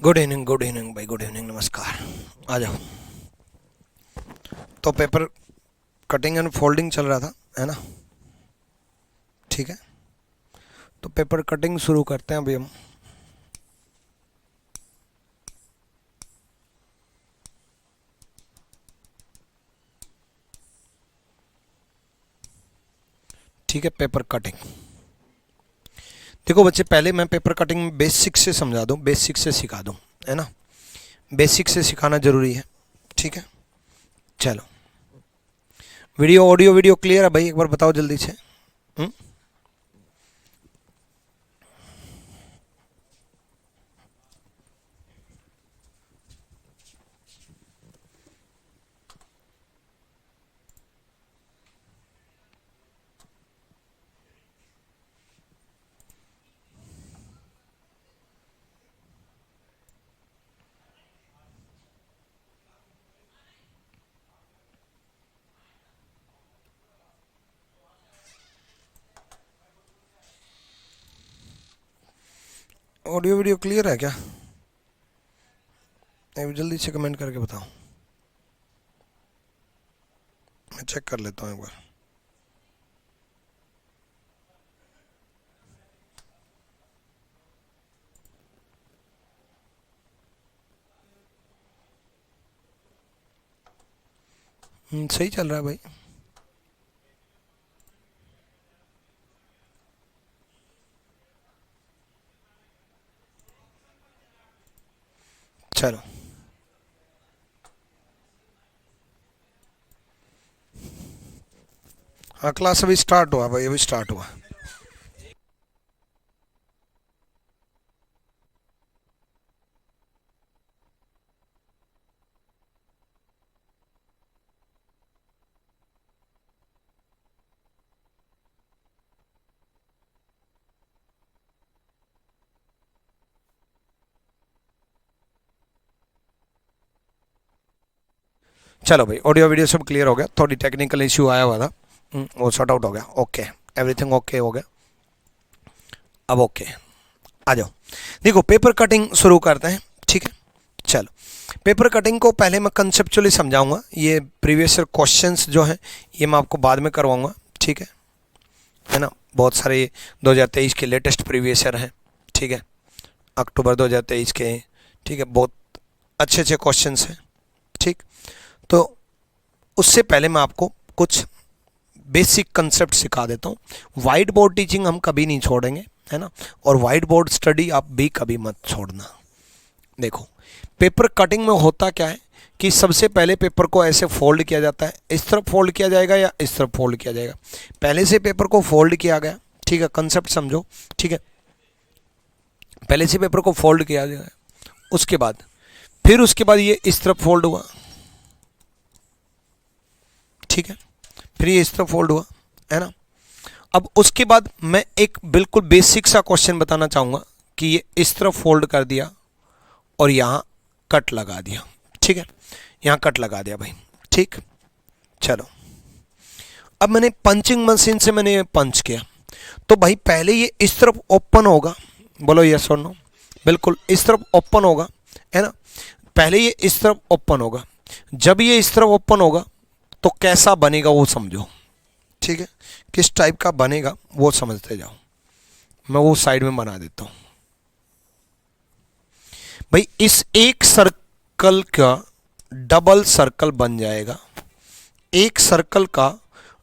Good evening भाई, good evening, नमस्कार। आ जाओ। तो पेपर कटिंग एंड फोल्डिंग चल रहा था, है ना? ठीक है, तो पेपर कटिंग शुरू करते हैं अभी हम। ठीक है, पेपर कटिंग। देखो बच्चे, पहले मैं पेपर कटिंग बेसिक से समझा दूं, बेसिक से सिखा दूं, है ना? बेसिक से सिखाना जरूरी है। ठीक है, चलो। वीडियो ऑडियो वीडियो क्लियर है भाई? एक बार बताओ जल्दी से। हुँ? ऑडियो वीडियो क्लियर है क्या? एक जल्दी से कमेंट करके बताओ, मैं चेक कर लेता हूँ एक बार। सही चल रहा है भाई। चलो, हाँ, क्लास अभी स्टार्ट हुआ भाई, अभी स्टार्ट हुआ। चलो भाई, ऑडियो वीडियो सब क्लियर हो गया, थोड़ी टेक्निकल इश्यू आया हुआ था, वो सॉर्ट आउट हो गया। ओके, एवरीथिंग ओके हो गया। अब ओके, आ जाओ। देखो, पेपर कटिंग शुरू करते हैं। ठीक है, चलो। पेपर कटिंग को पहले मैं कंसेप्चुअली समझाऊंगा, ये प्रीवियस ईयर क्वेश्चंस जो हैं ये मैं आपको बाद में करवाऊंगा। ठीक है ना? बहुत सारे 2023 के लेटेस्ट प्रीवियस ईयर हैं। ठीक है, अक्टूबर 2023 के। ठीक है, बहुत अच्छे अच्छे क्वेश्चंस हैं। ठीक, तो उससे पहले मैं आपको कुछ बेसिक कंसेप्ट सिखा देता हूँ। वाइट बोर्ड टीचिंग हम कभी नहीं छोड़ेंगे, है ना? और वाइट बोर्ड स्टडी आप भी कभी मत छोड़ना। देखो, पेपर कटिंग में होता क्या है कि सबसे पहले पेपर को ऐसे फोल्ड किया जाता है, इस तरफ फोल्ड किया जाएगा या इस तरफ फोल्ड किया जाएगा। पहले से पेपर को फोल्ड किया गया। ठीक है, कंसेप्ट समझो। ठीक है, पहले से पेपर को फोल्ड किया गया, उसके बाद फिर उसके बाद ये इस तरफ फोल्ड हुआ। ठीक है, फिर ये इस तरफ फोल्ड हुआ, है ना? अब उसके बाद मैं एक बिल्कुल बेसिक सा क्वेश्चन बताना चाहूँगा कि ये इस तरफ फोल्ड कर दिया और यहाँ कट लगा दिया। ठीक है, यहाँ कट लगा दिया भाई। ठीक, चलो। अब मैंने पंचिंग मशीन से मैंने ये पंच किया, तो भाई पहले ये इस तरफ ओपन होगा। बोलो यस और नो। बिल्कुल इस तरफ ओपन होगा, है ना? पहले ये इस तरफ ओपन होगा। जब ये इस तरफ ओपन होगा तो कैसा बनेगा वो समझो। ठीक है, किस टाइप का बनेगा वो समझते जाओ। मैं वो साइड में बना देता हूँ भाई। इस एक सर्कल का डबल सर्कल बन जाएगा, एक सर्कल का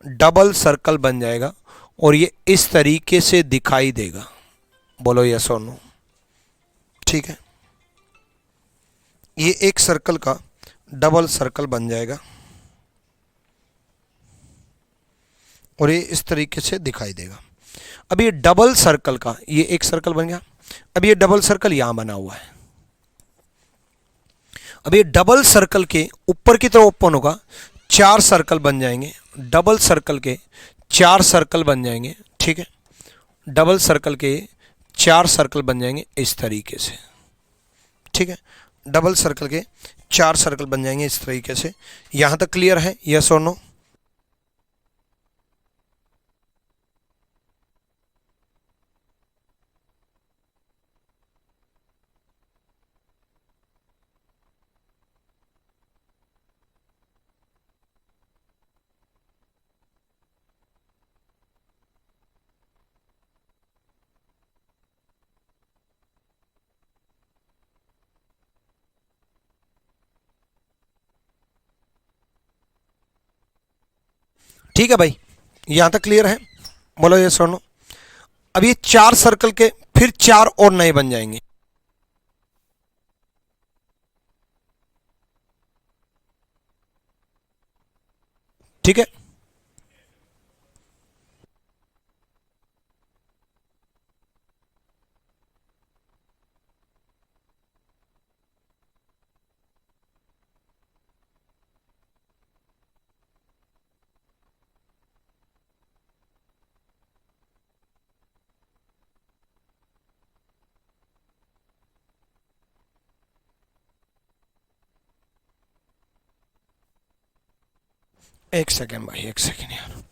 डबल सर्कल बन जाएगा और ये इस तरीके से दिखाई देगा। बोलो यस और नो। ठीक है, ये एक सर्कल का डबल सर्कल बन जाएगा और ये इस तरीके से दिखाई देगा। अब ये डबल सर्कल का, ये एक सर्कल बन गया। अब ये डबल सर्कल यहां बना हुआ है। अब ये डबल सर्कल के ऊपर की तरफ ओपन होगा, चार सर्कल बन जाएंगे। डबल सर्कल के चार सर्कल बन जाएंगे। ठीक है, डबल सर्कल के चार सर्कल बन जाएंगे इस तरीके से। ठीक है, डबल सर्कल के चार सर्कल बन जाएंगे इस तरीके से। यहां तक क्लियर है? यस और नो? ठीक है भाई, यहां तक क्लियर है? बोलो ये सुनो। अब ये 4 सर्कल के फिर 4 और नए बन जाएंगे। ठीक है, एक सेकेंड भाई, एक सेकेंड यार।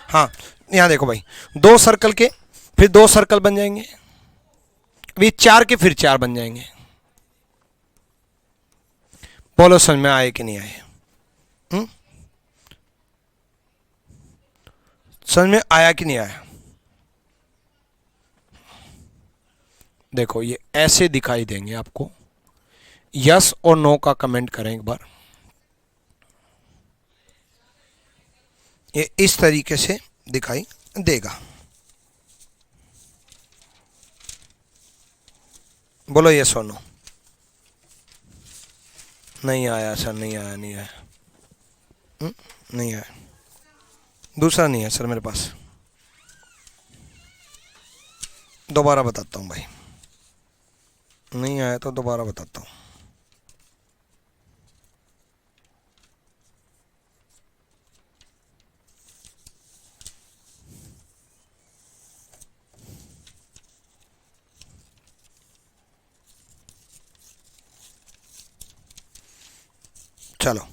हाँ, यहां देखो भाई, 2 सर्कल के फिर 2 सर्कल बन जाएंगे। अभी 4 के फिर 4 बन जाएंगे। बोलो समझ में आए कि नहीं आए? समझ में आया कि नहीं आया? देखो ये ऐसे दिखाई देंगे आपको। यस और नो का कमेंट करें एक बार। ये इस तरीके से दिखाई देगा। बोलो यस और नो। नहीं आया सर, नहीं आया, नहीं आया। नहीं आया, दूसरा नहीं है सर मेरे पास। दोबारा बताता हूँ भाई, नहीं आया तो दोबारा बताता हूँ। चलो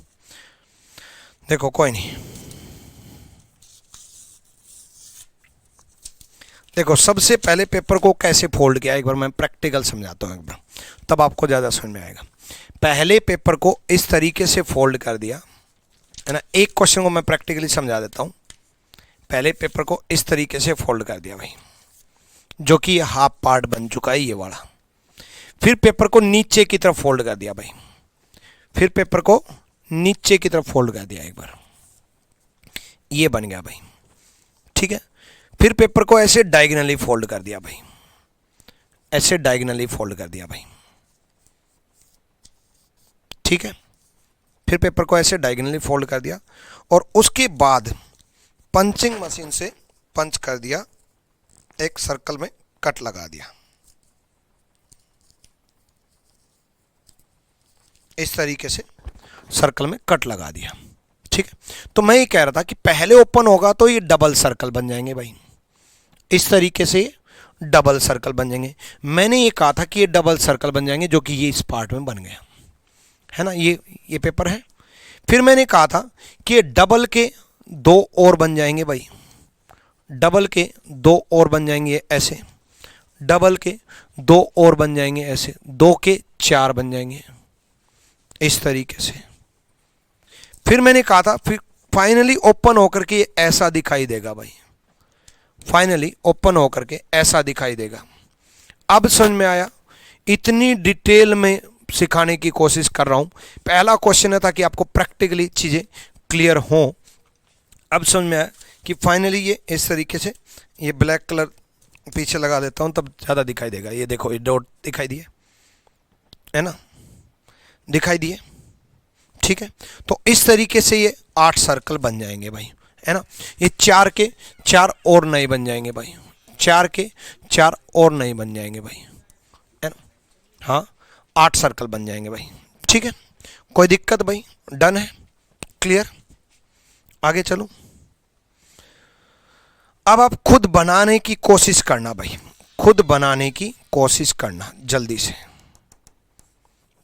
देखो, कोई नहीं। देखो सबसे पहले पेपर को कैसे फोल्ड किया एक बार मैं प्रैक्टिकल समझाता हूँ एक बार, तब आपको ज़्यादा समझ में आएगा। पहले पेपर को इस तरीके से फोल्ड कर दिया है ना। एक क्वेश्चन को मैं प्रैक्टिकली समझा देता हूँ। पहले पेपर को इस तरीके से फोल्ड कर दिया भाई, जो कि हाफ पार्ट बन चुका है ये वाला। फिर पेपर को नीचे की तरफ फोल्ड कर दिया भाई, फिर पेपर को नीचे की तरफ फोल्ड कर दिया एक बार, ये बन गया भाई। ठीक है, फिर पेपर को ऐसे डायगोनली फोल्ड कर दिया भाई, ऐसे डायगोनली फोल्ड कर दिया भाई। ठीक है, फिर पेपर को ऐसे डायगोनली फोल्ड कर दिया और उसके बाद पंचिंग मशीन से पंच कर दिया, एक सर्कल में कट लगा दिया इस तरीके से, सर्कल में कट लगा दिया। ठीक है, तो मैं ये कह रहा था कि पहले ओपन होगा तो ये डबल सर्कल बन जाएंगे भाई, इस तरीके से डबल सर्कल बन जाएंगे। मैंने ये कहा था कि ये डबल सर्कल बन जाएंगे, जो कि ये इस पार्ट में बन गया है ना। ये पेपर है। फिर मैंने कहा था कि ये डबल के 2 और बन जाएंगे भाई, डबल के 2 और बन जाएंगे ऐसे, डबल के 2 और बन जाएंगे ऐसे, 2 के 4 बन जाएंगे इस तरीके से। फिर मैंने कहा था फिर फाइनली ओपन होकर के ये ऐसा दिखाई देगा भाई, फाइनली ओपन होकर के ऐसा दिखाई देगा। अब समझ में आया? इतनी डिटेल में सिखाने की कोशिश कर रहा हूं। पहला क्वेश्चन है ताकि आपको प्रैक्टिकली चीज़ें क्लियर हों। अब समझ में आया कि फाइनली ये इस तरीके से, ये ब्लैक कलर पीछे लगा देता हूं तब ज़्यादा दिखाई देगा। ये देखो, ये डॉट दिखाई दिए है ना, दिखाई दिए। ठीक है, तो इस तरीके से ये 8 सर्कल बन जाएंगे भाई, है ना। ये 4 के 4 और नए बन जाएंगे भाई, 4 के 4 और नए बन जाएंगे भाई, है ना। हाँ, 8 सर्कल बन जाएंगे भाई। ठीक है, कोई दिक्कत भाई? डन है, क्लियर? आगे चलो। अब आप खुद बनाने की कोशिश करना भाई, खुद बनाने की कोशिश करना जल्दी से।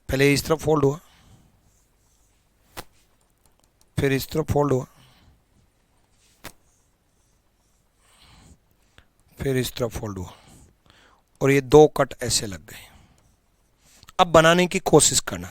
पहले इस तरफ फोल्ड हुआ, फिर इस तरफ फोल्ड हुआ, फिर इस तरफ फोल्ड हुआ, और ये 2 कट ऐसे लग गए। अब बनाने की कोशिश करना।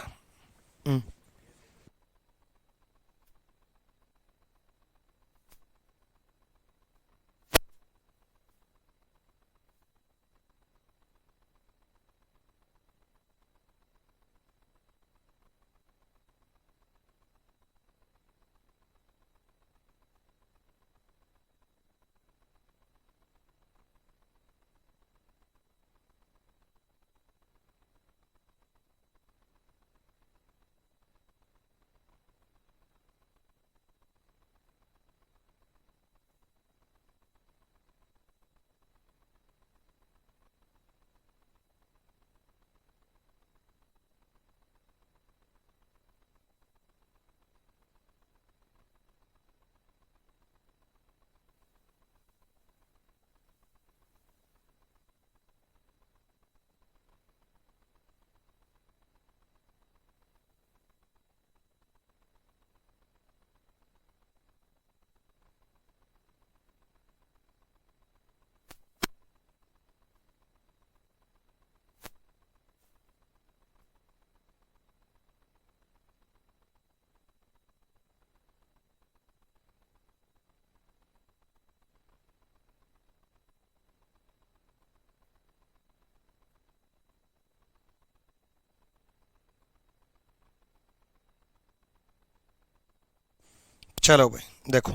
चलो भाई देखो,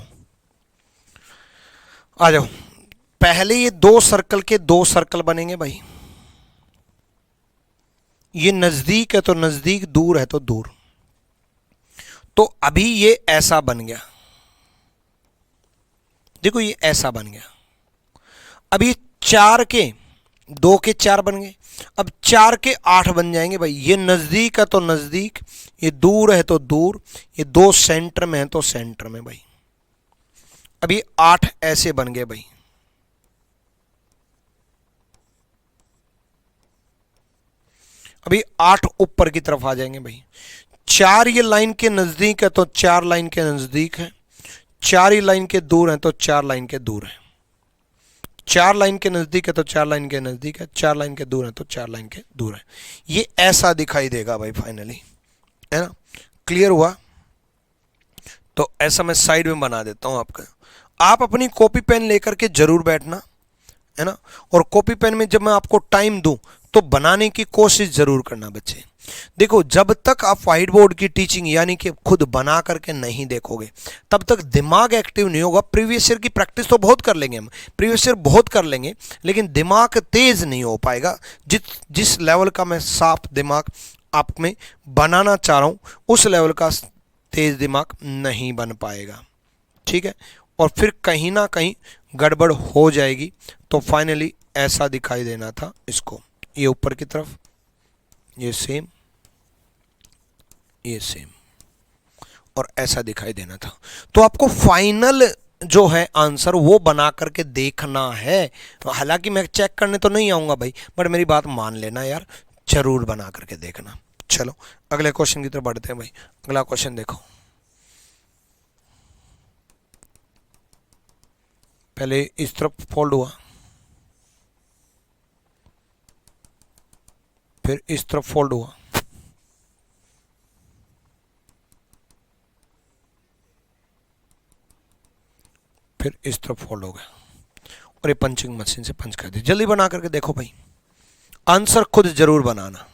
आ जाओ। पहले ये दो सर्कल के दो सर्कल बनेंगे भाई, ये नजदीक है तो नजदीक, दूर है तो दूर। तो अभी ये ऐसा बन गया, देखो ये ऐसा बन गया। अब ये 4 के 2 के 4 बन गए, अब 4 के 8 बन जाएंगे भाई। ये नजदीक है तो नजदीक, ये दूर है तो दूर, ये दो सेंटर में है तो सेंटर में भाई। अब ये 8 ऐसे बन गए भाई। अभी 8 ऊपर की तरफ आ जाएंगे भाई। 4 ये लाइन के नजदीक है तो 4 लाइन के नजदीक है, 4 ही लाइन के दूर है तो 4 लाइन के दूर है। 4 लाइन के नजदीक है तो 4 लाइन के नजदीक है, 4 लाइन के दूर है तो 4 लाइन के दूर है। ये ऐसा दिखाई देगा भाई फाइनली, है ना। क्लियर हुआ? तो ऐसा मैं साइड में बना देता हूं आपका। आप अपनी कॉपी पेन लेकर के जरूर बैठना, है ना। और कॉपी पेन में जब मैं आपको टाइम दूं तो बनाने की कोशिश जरूर करना बच्चे। देखो, जब तक आप व्हाइट बोर्ड की टीचिंग यानी कि खुद बना करके नहीं देखोगे, तब तक दिमाग एक्टिव नहीं होगा। प्रीवियस ईयर की प्रैक्टिस तो बहुत कर लेंगे हम, प्रीवियस ईयर बहुत कर लेंगे, लेकिन दिमाग तेज नहीं हो पाएगा। जिस लेवल का मैं साफ दिमाग आप में बनाना चाह रहा हूं, उस लेवल का तेज दिमाग नहीं बन पाएगा, ठीक है। और फिर कहीं ना कहीं गड़बड़ हो जाएगी। तो फाइनली ऐसा दिखाई देना था इसको, ये ऊपर की तरफ, ये सेम, ये सेम, और ऐसा दिखाई देना था। तो आपको फाइनल जो है आंसर वो बना करके देखना है। हालांकि मैं चेक करने तो नहीं आऊंगा भाई, बट मेरी बात मान लेना यार, जरूर बना करके देखना। चलो अगले क्वेश्चन की तरफ बढ़ते हैं भाई। अगला क्वेश्चन देखो, पहले इस तरफ फोल्ड हुआ, फिर इस तरफ फोल्ड हुआ, फिर इस तरफ फोल्ड हो गया, और ये पंचिंग मशीन से पंच कर दी। जल्दी बना करके देखो भाई, आंसर खुद जरूर बनाना।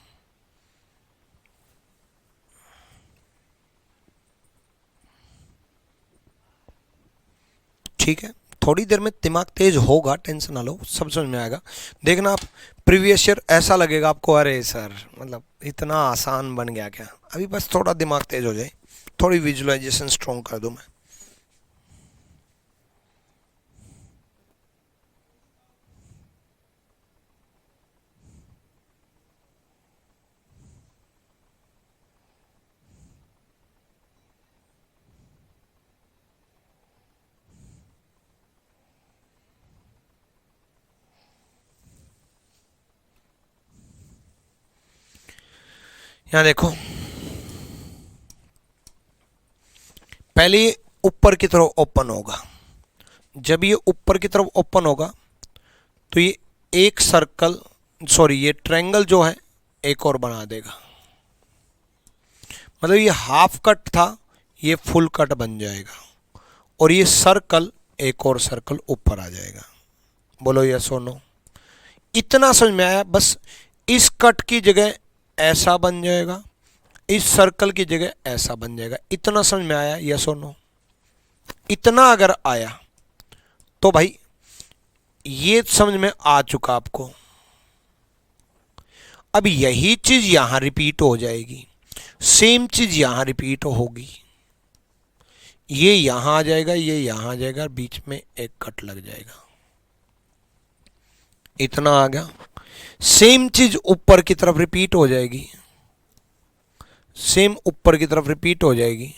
ठीक है, थोड़ी देर में दिमाग तेज होगा, टेंशन ना लो, सब समझ में आएगा। देखना आप प्रीवियस ईयर ऐसा लगेगा आपको, अरे सर मतलब इतना आसान बन गया क्या। अभी बस थोड़ा दिमाग तेज हो जाए, थोड़ी विजुअलाइजेशन स्ट्रॉन्ग कर दूं मैं। यहां देखो, पहले ये ऊपर की तरफ ओपन होगा। जब ये ऊपर की तरफ ओपन होगा तो ये एक सर्कल, सॉरी ये ट्रायंगल जो है एक और बना देगा। मतलब ये हाफ कट था, ये फुल कट बन जाएगा, और ये सर्कल एक और सर्कल ऊपर आ जाएगा। बोलो यस और नो। इतना समझ में आया? बस इस कट की जगह ऐसा बन जाएगा, इस सर्कल की जगह ऐसा बन जाएगा। इतना समझ में आया? यस और नो। इतना अगर आया तो भाई ये समझ में आ चुका आपको। अब यही चीज यहां रिपीट हो जाएगी, सेम चीज यहां रिपीट होगी। ये यहां आ जाएगा, ये यहां आ जाएगा, बीच में एक कट लग जाएगा। इतना आ गया। सेम चीज ऊपर की तरफ रिपीट हो जाएगी, सेम ऊपर की तरफ रिपीट हो जाएगी।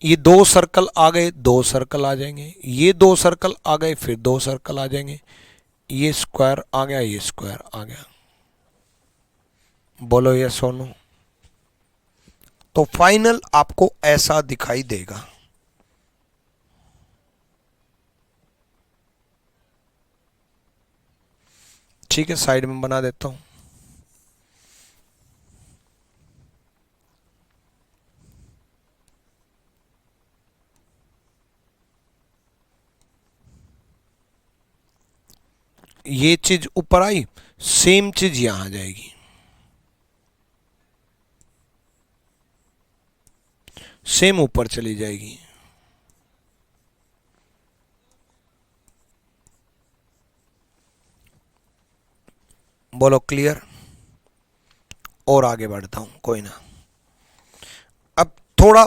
ये दो सर्कल आ गए, दो सर्कल आ जाएंगे, ये दो सर्कल आ गए, फिर दो सर्कल आ जाएंगे, ये स्क्वायर आ गया, ये स्क्वायर आ गया। बोलो ये सोनो। तो फाइनल आपको ऐसा दिखाई देगा। ठीक है, साइड में बना देता हूं। ये चीज ऊपर आई, सेम चीज यहां आ जाएगी। सेम ऊपर चली जाएगी। बोलो क्लियर? और आगे बढ़ता हूं, कोई ना। अब थोड़ा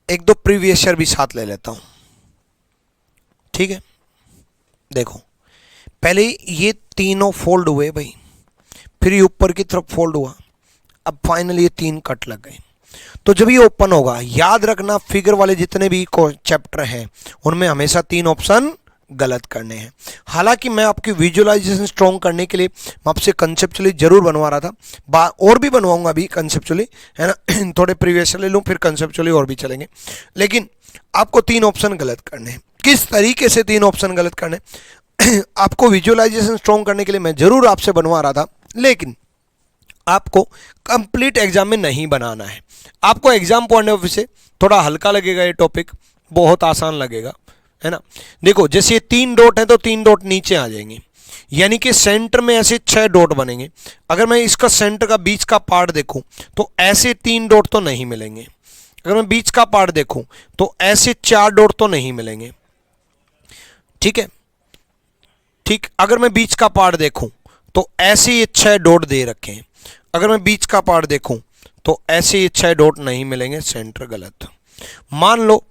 एक दो प्रीवियस ईयर भी साथ ले लेता हूं, ठीक है। देखो पहले ये तीनों फोल्ड हुए भाई, फिर ये ऊपर की तरफ फोल्ड हुआ, अब फाइनली ये तीन कट लग गए। तो जब ये ओपन होगा, याद रखना फिगर वाले जितने भी चैप्टर हैं उनमें हमेशा तीन ऑप्शन गलत करने हैं। हालांकि मैं आपकी विजुअलाइजेशन स्ट्रॉन्ग करने के लिए मैं आपसे कंसेप्चुअली जरूर बनवा रहा था, और भी बनवाऊंगा अभी कंसेप्चुअली, है ना। थोड़े प्रीवियस ले लूँ फिर कंसेप्चुअली और भी चलेंगे, लेकिन आपको तीन ऑप्शन गलत करने हैं। किस तरीके से तीन ऑप्शन गलत करने आपको विजुअलाइजेशन स्ट्रॉन्ग करने के लिए मैं जरूर आपसे बनवा रहा था, लेकिन आपको कंप्लीट एग्जाम में नहीं बनाना है। आपको एग्जाम पॉइंट ऑफ व्यू से थोड़ा हल्का लगेगा ये टॉपिक, बहुत आसान लगेगा, है ना। देखो जैसे ये तीन डॉट है तो तीन डॉट नीचे आ जाएंगे, यानी कि सेंटर में ऐसे 6 डॉट बनेंगे। अगर मैं इसका सेंटर का बीच का पार्ट देखूं तो ऐसे 3 डॉट तो नहीं मिलेंगे। अगर मैं बीच का पार्ट देखूं तो ऐसे 4 डॉट तो नहीं मिलेंगे, ठीक है। ठीक, अगर मैं बीच का पार्ट देखूं तो ऐसे ये 6 डॉट दे रखे हैं। अगर मैं बीच का पार्ट देखूं तो ऐसे ये 6 डॉट नहीं मिलेंगे, सेंटर गलत। मान लो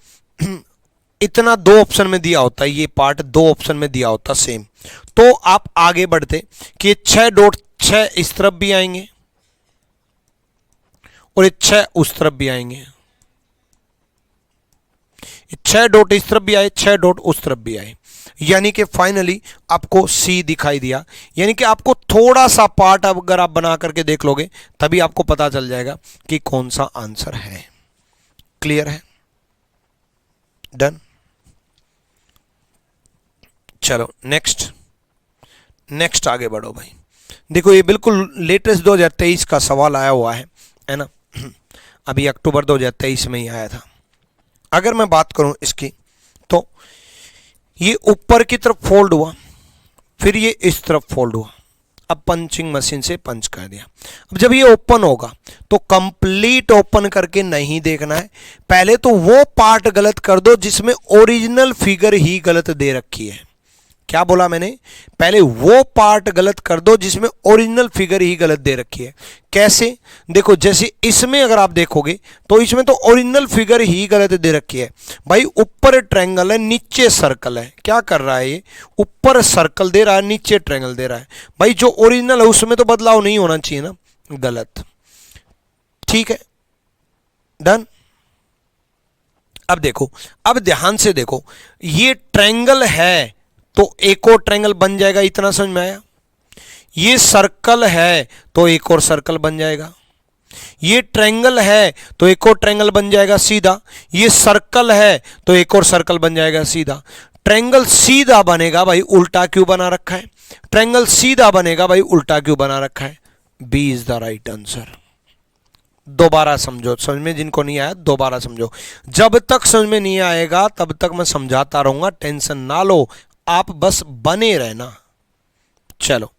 इतना दो ऑप्शन में दिया होता, ये पार्ट दो ऑप्शन में दिया होता सेम, तो आप आगे बढ़ते कि 6 डॉट 6 इस तरफ भी आएंगे और ये 6 उस तरफ भी आएंगे। 6 डॉट इस तरफ भी आए, 6 डॉट उस तरफ भी आए, यानी कि फाइनली आपको सी दिखाई दिया। यानी कि आपको थोड़ा सा पार्ट अगर आप बना करके देख लोगे तभी आपको पता चल जाएगा कि कौन सा आंसर है। क्लियर है? डन। चलो नेक्स्ट आगे बढ़ो भाई। देखो ये बिल्कुल लेटेस्ट 2023 का सवाल आया हुआ है ना। अभी अक्टूबर 2023 में ही आया था। अगर मैं बात करूं इसकी तो ये ऊपर की तरफ फोल्ड हुआ, फिर ये इस तरफ फोल्ड हुआ, अब पंचिंग मशीन से पंच कर दिया। अब जब ये ओपन होगा तो कंप्लीट ओपन करके नहीं देखना है, पहले तो वो पार्ट गलत कर दो जिसमें ओरिजिनल फिगर ही गलत दे रखी है। क्या बोला मैंने? पहले वो पार्ट गलत कर दो जिसमें ओरिजिनल फिगर ही गलत दे रखी है। कैसे? देखो जैसे इसमें अगर आप देखोगे तो इसमें तो ओरिजिनल फिगर ही गलत दे रखी है भाई। ऊपर ट्रायंगल है, नीचे सर्कल है। क्या कर रहा है ये? ऊपर सर्कल दे रहा है, नीचे ट्रायंगल दे रहा है भाई। जो ओरिजिनल है उसमें तो बदलाव नहीं होना चाहिए ना, गलत। ठीक है, डन। अब देखो, अब ध्यान से देखो, ये ट्रायंगल है तो एक और ट्रायंगल बन जाएगा, इतना समझ में आया? ये सर्कल है तो एक और सर्कल बन जाएगा, ये ट्रायंगल है तो एक और ट्रायंगल बन जाएगा सीधा, ये सर्कल है तो एक और सर्कल बन जाएगा सीधा। ट्रायंगल सीधा बनेगा भाई, उल्टा क्यों बना रखा है? ट्रायंगल सीधा बनेगा भाई, उल्टा क्यों बना रखा है? B is the right answer. दोबारा समझो, समझ में जिनको नहीं आया दोबारा समझो। जब तक समझ में नहीं आएगा तब तक मैं समझाता रहूंगा, टेंशन ना लो, आप बस बने रहना। चलो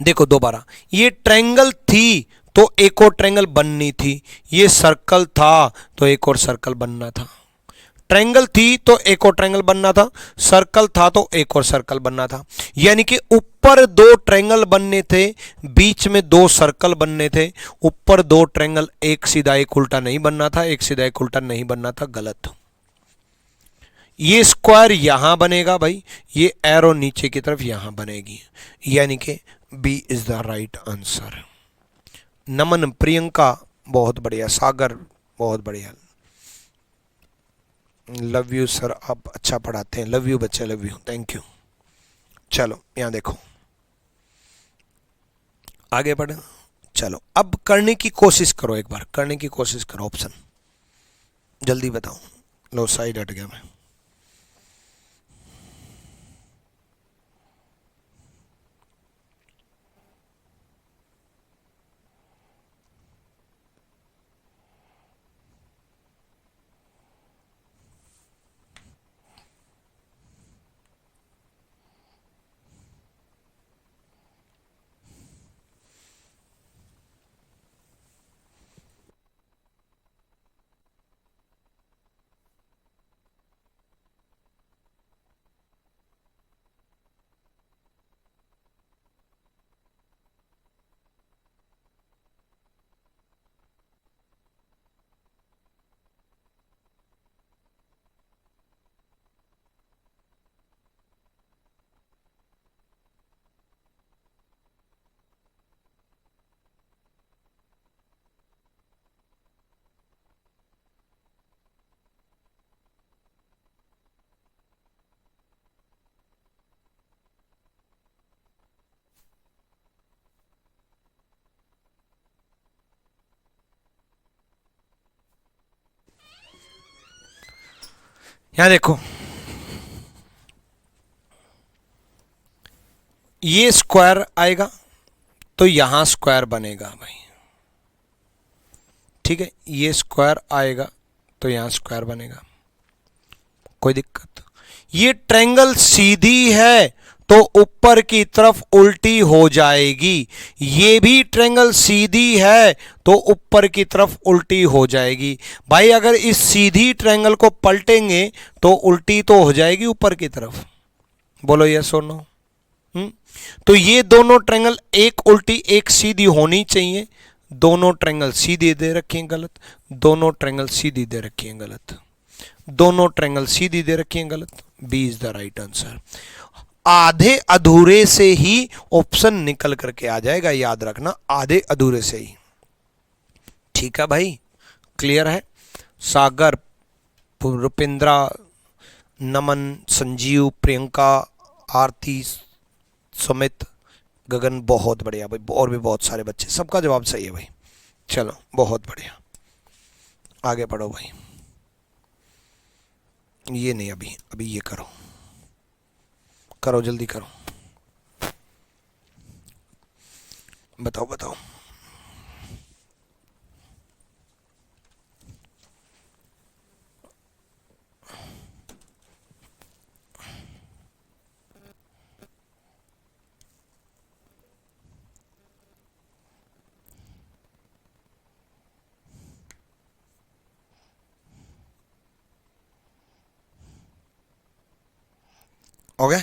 देखो दोबारा, ये ट्रायंगल थी तो एक और ट्रायंगल बननी थी, ये सर्कल था तो एक और सर्कल बनना था। ट्रायंगल थी तो एक और ट्रायंगल बनना था, सर्कल था तो एक और सर्कल बनना था। यानी कि ऊपर दो ट्रायंगल बनने थे, बीच में दो सर्कल बनने थे। ऊपर दो ट्रायंगल, एक सीधा एक उल्टा नहीं बनना था, एक सीधा एक उल्टा नहीं बनना था, गलत। ये स्क्वायर यहां बनेगा भाई, ये एरो नीचे की तरफ यहां बनेगी, यानी कि B is the right answer. Naman, Priyanka बहुत बढ़िया, सागर बहुत बढ़िया, लव यू सर, आप अच्छा पढ़ाते हैं, लव यू बच्चे, लव यू, थैंक यू। चलो यहां देखो, आगे बढ़े। चलो अब करने की कोशिश करो, एक बार करने की कोशिश करो, ऑप्शन जल्दी बताओ। लो साइड हट गया मैं। यहां देखो, ये स्क्वायर आएगा तो यहां स्क्वायर बनेगा भाई, ठीक है, ये स्क्वायर आएगा तो यहां स्क्वायर बनेगा, कोई दिक्कत। ये ट्रायंगल सीधी है तो ऊपर की तरफ उल्टी हो जाएगी, ये भी ट्रायंगल सीधी है तो ऊपर की तरफ उल्टी हो जाएगी। भाई अगर इस सीधी ट्रायंगल को पलटेंगे तो उल्टी तो हो जाएगी ऊपर की तरफ, बोलो यस और नो। तो ये दोनों ट्रायंगल, एक उल्टी एक सीधी होनी चाहिए, दोनों ट्रायंगल सीधी दे रखे हैं गलत, दोनों ट्रायंगल सीधी दे रखे हैं गलत, दोनों ट्रायंगल सीधी दे रखे हैं गलत। B is the right answer. आधे अधूरे से ही ऑप्शन निकल करके आ जाएगा, याद रखना, आधे अधूरे से ही। ठीक है भाई, क्लियर है। सागर, रुपिंद्रा, नमन, संजीव, प्रियंका, आरती, सुमित, गगन, बहुत बढ़िया भाई, और भी बहुत सारे बच्चे, सबका जवाब सही है भाई। चलो बहुत बढ़िया, आगे पढ़ो भाई। ये नहीं, अभी अभी ये करो, करो जल्दी करो, बताओ बताओ। हो गया?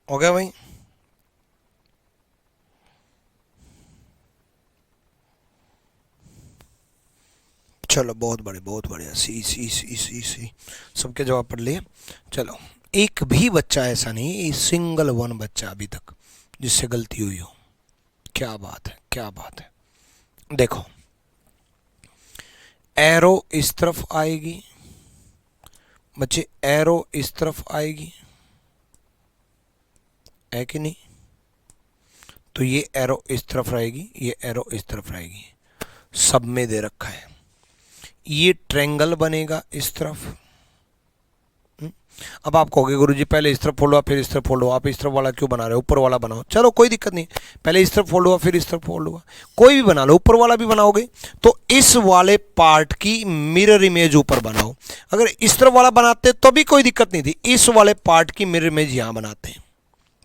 हो गया भाई? चलो बहुत बढ़िया, बहुत बढ़िया। सी सी सी सी सी, सबके जवाब पढ़ लिए। चलो, एक भी बच्चा ऐसा नहीं, सिंगल वन बच्चा अभी तक जिससे गलती हुई हो। क्या बात है, क्या बात है। देखो, एरो इस तरफ आएगी बच्चे, एरो इस तरफ आएगी, है कि नहीं? तो ये एरो इस तरफ रहेगी, ये एरो इस तरफ रहेगी, सब में दे रखा है। ये ट्रायंगल बनेगा इस तरफ। अब आप कहोगे गुरुजी पहले इस तरफ फोल्ड हुआ फिर इस तरफ फोल्ड हुआ, आप इस तरफ वाला क्यों बना रहे हो, ऊपर वाला बनाओ। चलो कोई दिक्कत नहीं, पहले इस तरफ फोल्ड हुआ फिर इस तरफ फोल्ड हुआ, कोई भी बना लो, ऊपर वाला भी बनाओगे तो इस वाले पार्ट की मिरर इमेज ऊपर बनाओ। अगर इस तरफ वाला बनाते तो भी कोई दिक्कत नहीं थी, इस वाले पार्ट की मिरर इमेज यहां बनाते हैं,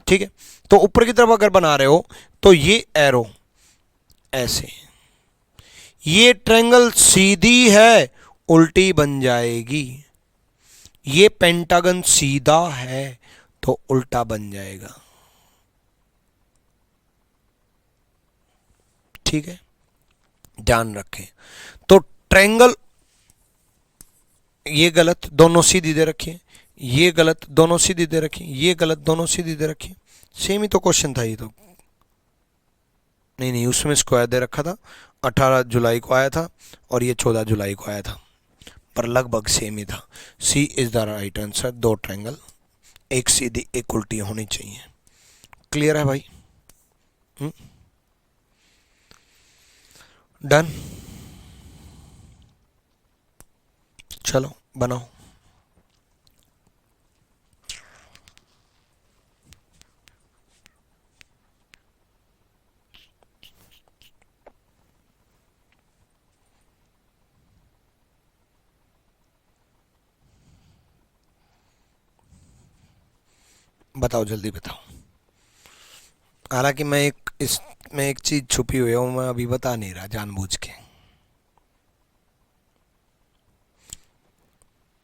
ठीक है। तो ऊपर की तरफ अगर बना रहे हो तो ये एरो ऐसे, ये ट्रायंगल सीधी है उल्टी बन जाएगी, ये पेंटागन सीधा है तो उल्टा बन जाएगा, ठीक है, ध्यान रखें। तो ट्रायंगल, ये गलत, दोनों सीधी दे रखिए, ये गलत, दोनों सीधी दे रखिए, ये गलत, दोनों सीधी दे रखिए। सेम ही तो क्वेश्चन था ये तो। नहीं नहीं, उसमें स्क्वायर दे रखा था, 18 जुलाई को आया था और ये 14 जुलाई को आया था, पर लगभग सेम ही था। सी इज द राइट आंसर। दो ट्रायंगल, एक सीधी एक उल्टी होनी चाहिए। क्लियर है भाई? डन। चलो बनाओ। बताओ जल्दी बताओ। हालांकि मैं एक इसमें एक चीज छुपी हुई है, वो मैं अभी बता नहीं रहा जानबूझ के।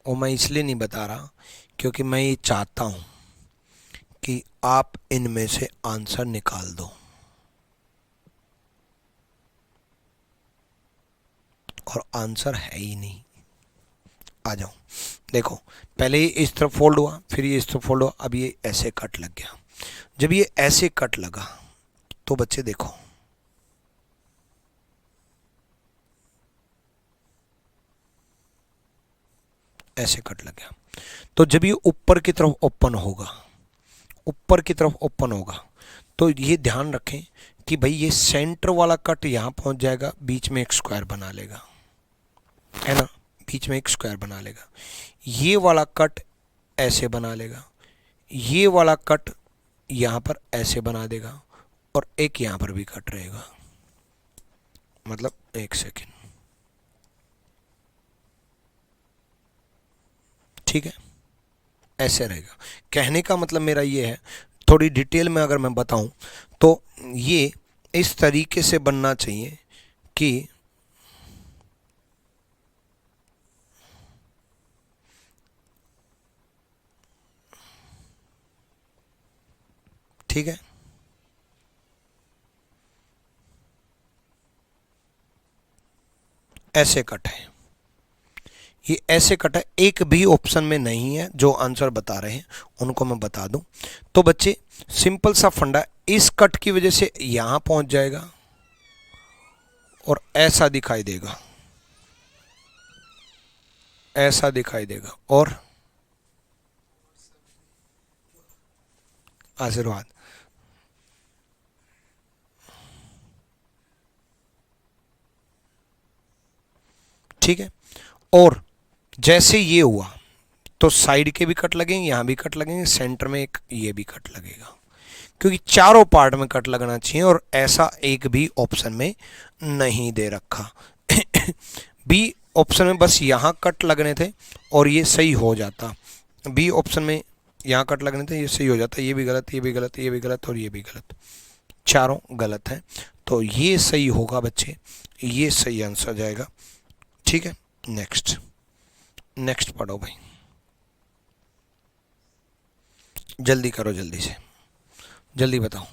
वो मैं इसलिए नहीं बता रहा क्योंकि मैं ये चाहता हूं कि आप इनमें से आंसर निकाल दो, और आंसर है ही नहीं। आ जाओ, देखो पहले ये इस तरफ फोल्ड हुआ, फिर ये इस तरफ फोल्ड हुआ, अब ये ऐसे कट लग गया। जब ये ऐसे कट लगा तो बच्चे देखो, ऐसे कट लग गया। तो जब ये ऊपर की तरफ ओपन होगा, ऊपर की तरफ ओपन होगा, तो ये ध्यान रखें कि भाई ये सेंटर वाला कट यहां पहुंच जाएगा, बीच में एक स्क्वायर बना लेगा, है ना, बीच में एक स्क्वायर बना लेगा। ये वाला कट ऐसे बना लेगा, ये वाला कट यहां पर ऐसे बना देगा, और एक यहां पर भी कट रहेगा। मतलब एक सेकेंड, ठीक है, ऐसे रहेगा। कहने का मतलब मेरा ये है, थोड़ी डिटेल में अगर मैं बताऊं तो ये इस तरीके से बनना चाहिए कि ठीक है, ऐसे कट है, ये ऐसे कट है। एक भी ऑप्शन में नहीं है, जो आंसर बता रहे हैं उनको मैं बता दूं। तो बच्चे सिंपल सा फंडा, इस कट की वजह से यहां पहुंच जाएगा और ऐसा दिखाई देगा, ऐसा दिखाई देगा। और आशीर्वाद, ठीक है। और जैसे ये हुआ तो साइड के भी कट लगेंगे, यहां भी कट लगेंगे, सेंटर में एक ये भी कट लगेगा, क्योंकि चारों पार्ट में कट लगना चाहिए, और ऐसा एक भी ऑप्शन में नहीं दे रखा। बी ऑप्शन में बस यहां कट लगने थे और ये सही हो जाता। बी ऑप्शन में यहां कट लगने थे, ये सही हो जाता। ये भी गलत, ये भी गलत, ये भी गलत और ये भी गलत, चारों गलत हैं। तो ये सही होगा बच्चे, ये सही आंसर जाएगा। ठीक है, नेक्स्ट, नेक्स्ट पढ़ो भाई, जल्दी करो, जल्दी से, जल्दी बताओ।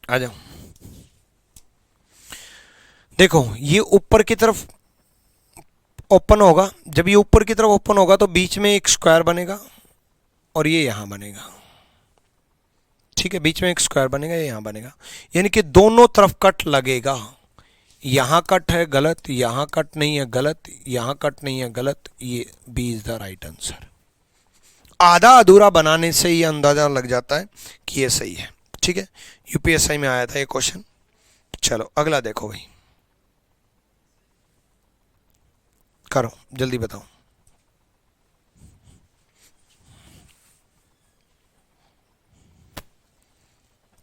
आ जाओ, देखो ये ऊपर की तरफ ओपन होगा, जब ये ऊपर की तरफ ओपन होगा तो बीच में एक स्क्वायर बनेगा और ये यहां बनेगा। ठीक है, बीच में एक स्क्वायर बनेगा, ये यहां बनेगा, यानी कि दोनों तरफ कट लगेगा। यहां कट है गलत, यहां कट नहीं है गलत, यहां कट नहीं है गलत, ये B is the right answer. आधा अधूरा बनाने से ही अंदाजा लग जाता है कि ये सही है। ठीक है, यूपीएसआई में आया था ये क्वेश्चन। चलो अगला देखो भाई, करो जल्दी बताओ।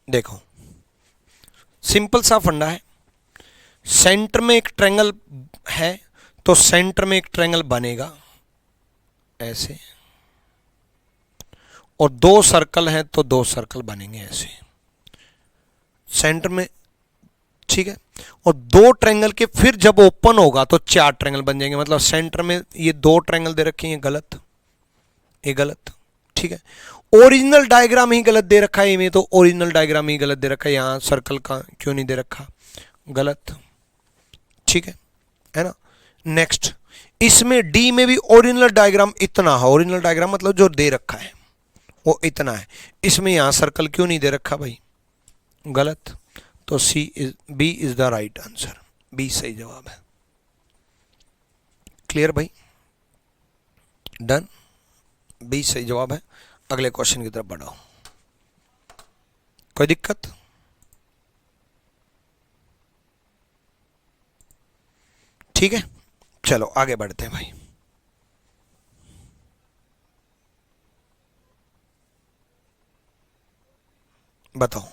देखो सिंपल सा फंडा है, सेंटर में एक ट्रायंगल है तो सेंटर में एक ट्रायंगल बनेगा ऐसे, और दो सर्कल हैं तो दो सर्कल बनेंगे ऐसे सेंटर में, ठीक है। और दो ट्रायंगल के फिर जब ओपन होगा तो चार ट्रायंगल बन जाएंगे। मतलब सेंटर में ये दो ट्रायंगल दे रखे हैं, ये गलत, ये गलत, ठीक है। ओरिजिनल डायग्राम ही गलत दे रखा है इनमें, तो ओरिजिनल डायग्राम ही गलत दे रखा है, यहां सर्कल का क्यों नहीं दे रखा, गलत, ठीक है ना। नेक्स्ट, इसमें डी में भी ओरिजिनल डायग्राम इतना है, ओरिजिनल डायग्राम मतलब जो दे रखा है वो इतना है, इसमें यहां सर्कल क्यों नहीं दे रखा भाई, गलत। तो B is the right answer, B सही जवाब है। क्लियर भाई, डन, बी सही जवाब है। अगले क्वेश्चन की तरफ बढ़ाओ, कोई दिक्कत? ठीक है, चलो आगे बढ़ते हैं भाई। बताओ,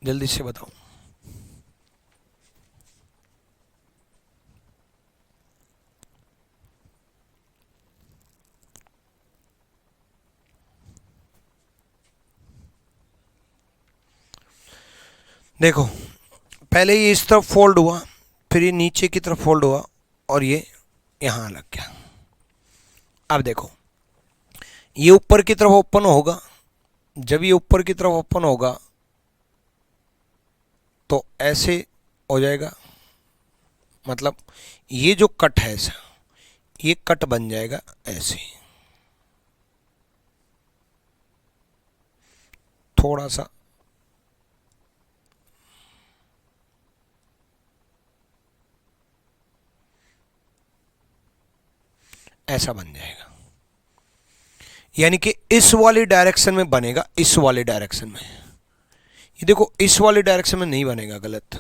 जल्दी से बताओ। देखो, पहले ये इस तरफ फोल्ड हुआ, फिर ये नीचे की तरफ फोल्ड हुआ, और ये यहां लग गया। अब देखो, ये ऊपर की तरफ ओपन होगा, जब ये ऊपर की तरफ ओपन होगा तो ऐसे हो जाएगा, मतलब ये जो कट है ऐसा, ये कट बन जाएगा ऐसे, थोड़ा सा ऐसा बन जाएगा, यानी कि इस वाली डायरेक्शन में बनेगा, इस वाली डायरेक्शन में। ये देखो, इस वाली डायरेक्शन में नहीं बनेगा, गलत।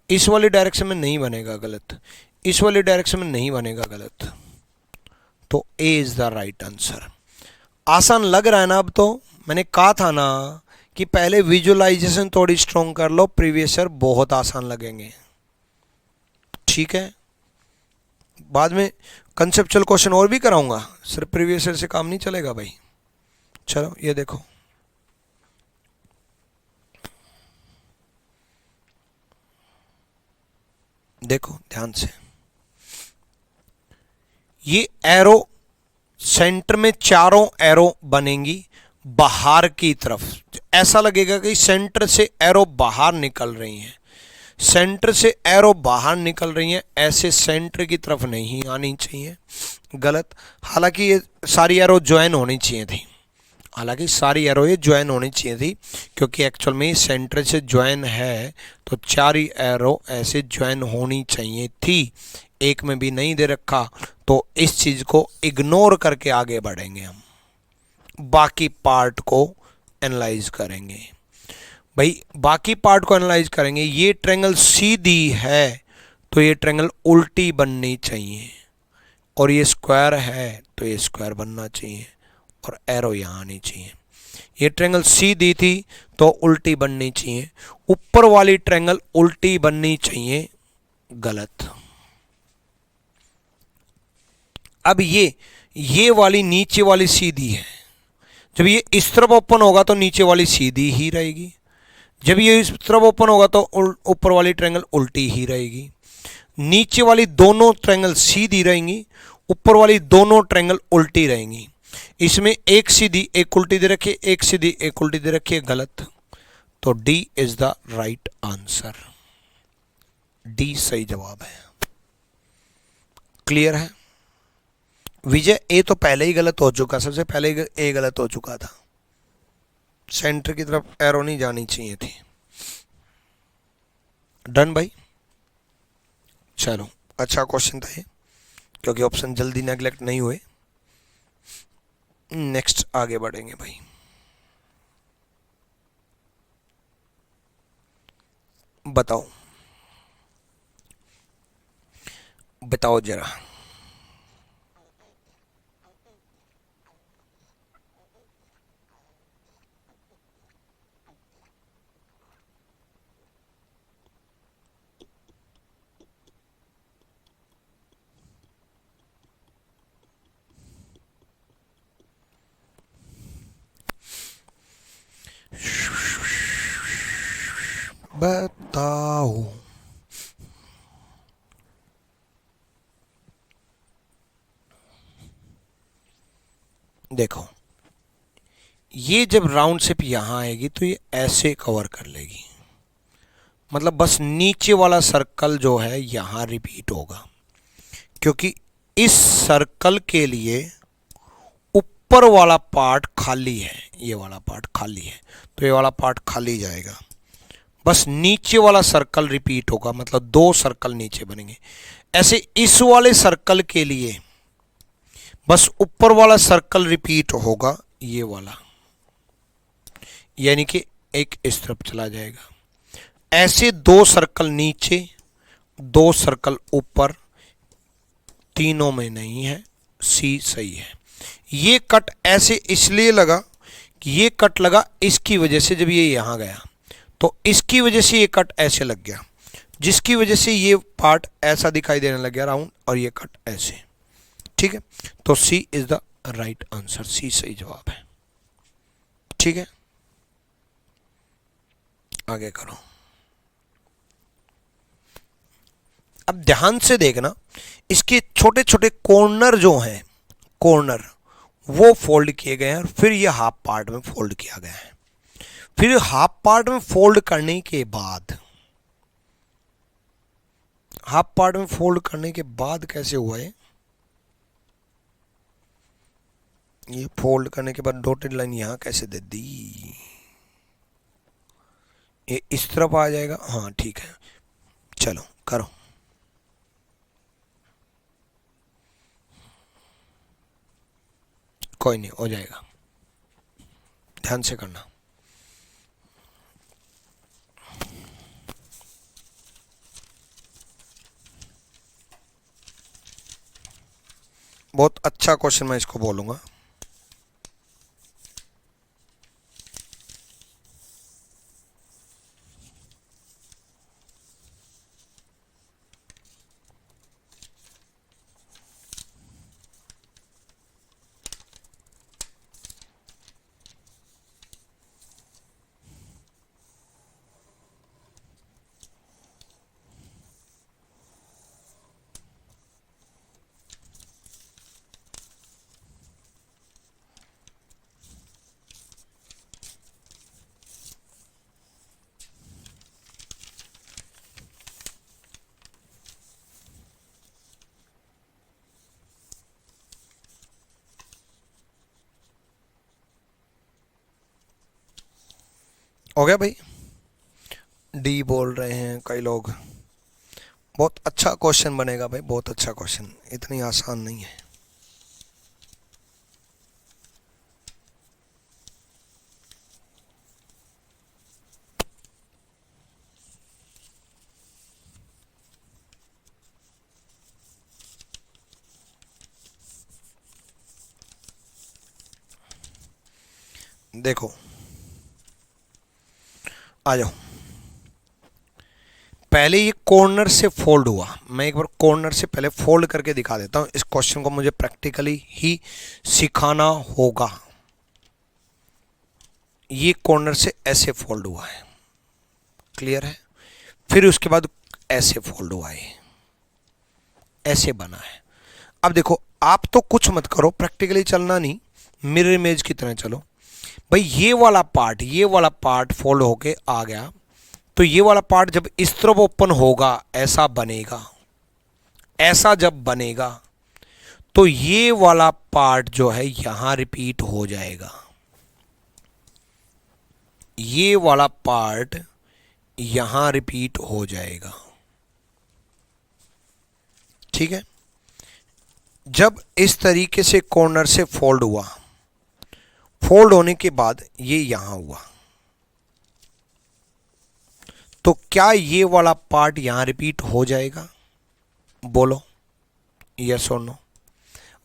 इस वाली डायरेक्शन में नहीं बनेगा, गलत। इस वाली डायरेक्शन में नहीं बनेगा, गलत। तो ए इज द राइट आंसर। आसान लग रहा है ना अब तो? मैंने कहा था ना कि पहले विजुअलाइजेशन थोड़ी स्ट्रॉन्ग कर लो, प्रीवियस ईयर बहुत आसान लगेंगे, ठीक है। बाद में कंसेप्चुअल क्वेश्चन और भी कराऊंगा, सिर्फ प्रीवियस ईयर से काम नहीं चलेगा भाई। चलो ये देखो, देखो ध्यान से, ये एरो सेंटर में चारों एरो बनेंगी बाहर की तरफ। ऐसा लगेगा कि सेंटर से एरो बाहर निकल रही हैं, सेंटर से एरो बाहर निकल रही हैं, ऐसे सेंटर की तरफ नहीं आनी चाहिए, गलत। हालांकि ये सारी एरो ज्वाइन होनी चाहिए थी, हालांकि सारी एरो ये ज्वाइन होनी चाहिए थी, क्योंकि एक्चुअल में सेंटर से ज्वाइन है तो चार ही एरो ऐसे ज्वाइन होनी चाहिए थी, एक में भी नहीं दे रखा। तो इस चीज को इग्नोर करके आगे बढ़ेंगे, हम बाकी पार्ट को एनालाइज करेंगे भाई, बाकी पार्ट को एनालाइज करेंगे। ये ट्रायंगल सीधी है तो ये ट्रायंगल उल्टी बननी चाहिए, और ये स्क्वायर है तो ये स्क्वायर बनना चाहिए, और एरो यहाँ आनी चाहिए। ये ट्रायंगल सीधी थी तो उल्टी बननी चाहिए, ऊपर वाली ट्रायंगल उल्टी बननी चाहिए, गलत। अब ये वाली नीचे वाली सीधी है, जब ये इस तरफ ओपन होगा तो नीचे वाली सीधी ही रहेगी, जब ये इस तरफ ओपन होगा तो ऊपर वाली ट्रायंगल उल्टी ही रहेगी। नीचे वाली दोनों ट्रायंगल सीधी रहेंगी, ऊपर वाली दोनों ट्रायंगल उल्टी रहेंगी। इसमें एक सीधी एक उल्टी दे रखी है, एक सीधी एक उल्टी दे रखी है, गलत। तो D is the right answer, D सही जवाब है। क्लियर है विजय? ए तो पहले ही गलत हो चुका, सबसे पहले ए गलत हो चुका था, सेंटर की तरफ एरो नहीं जानी चाहिए थी। डन भाई, चलो अच्छा क्वेश्चन था ये, क्योंकि ऑप्शन जल्दी नेग्लेक्ट नहीं हुए। नेक्स्ट आगे बढ़ेंगे भाई। बताओ, बताओ जरा। बताओ। देखो ये जब राउंड शेप यहां आएगी तो ये ऐसे कवर कर लेगी, मतलब बस नीचे वाला सर्कल जो है यहां रिपीट होगा, क्योंकि इस सर्कल के लिए ऊपर वाला पार्ट खाली है, ये वाला पार्ट खाली है, तो ये वाला पार्ट खाली जाएगा, बस नीचे वाला सर्कल रिपीट होगा, मतलब दो सर्कल नीचे बनेंगे। ऐसे इस वाले सर्कल के लिए बस ऊपर वाला सर्कल रिपीट होगा, ये वाला, यानी कि एक इस तरफ चला जाएगा। ऐसे दो सर्कल नीचे, दो सर्कल ऊपर, तीनों में नहीं है, सी सही है। ये कट ऐसे इसलिए लगा कि ये कट लगा इसकी वजह से, जब ये यहां गया तो इसकी वजह से ये कट ऐसे लग गया, जिसकी वजह से ये पार्ट ऐसा दिखाई देने लग गया राउंड, और ये कट ऐसे। ठीक है, तो सी इज द राइट आंसर, सी सही जवाब है। ठीक है, आगे करो। अब ध्यान से देखना, इसके छोटे छोटे कॉर्नर जो हैं, कॉर्नर वो फोल्ड किए गए हैं, और फिर ये हाफ पार्ट में फोल्ड किया गया है। फिर हाफ पार्ट में फोल्ड करने के बाद, हाफ पार्ट में फोल्ड करने के बाद कैसे हुआ है, ये फोल्ड करने के बाद डॉटेड लाइन यहां कैसे दे दी, ये इस तरफ आ जाएगा। हाँ ठीक है, चलो करो। कोई नहीं, हो जाएगा, ध्यान से करना। बहुत अच्छा क्वेश्चन मैं इसको बोलूंगा। हो गया भाई, डी बोल रहे हैं कई लोग। बहुत अच्छा क्वेश्चन बनेगा भाई, बहुत अच्छा क्वेश्चन, इतनी आसान नहीं है। देखो आ जाओ, पहले ये कॉर्नर से फोल्ड हुआ, मैं एक बार कॉर्नर से पहले फोल्ड करके दिखा देता हूं। इस क्वेश्चन को मुझे प्रैक्टिकली ही सिखाना होगा। ये कॉर्नर से ऐसे फोल्ड हुआ है, क्लियर है। फिर उसके बाद ऐसे फोल्ड हुआ है, ऐसे बना है। अब देखो, आप तो कुछ मत करो, प्रैक्टिकली चलना नहीं, मिरर इमेज की तरह चलो। भाई ये वाला पार्ट, ये वाला पार्ट फोल्ड होके आ गया, तो ये वाला पार्ट जब इस तरफ ओपन होगा, ऐसा बनेगा, ऐसा जब बनेगा तो ये वाला पार्ट जो है यहां रिपीट हो जाएगा, ये वाला पार्ट यहां रिपीट हो जाएगा। ठीक है, जब इस तरीके से कॉर्नर से फोल्ड हुआ, फोल्ड होने के बाद ये यहां हुआ, तो क्या ये वाला पार्ट यहां रिपीट हो जाएगा? बोलो यस और नो।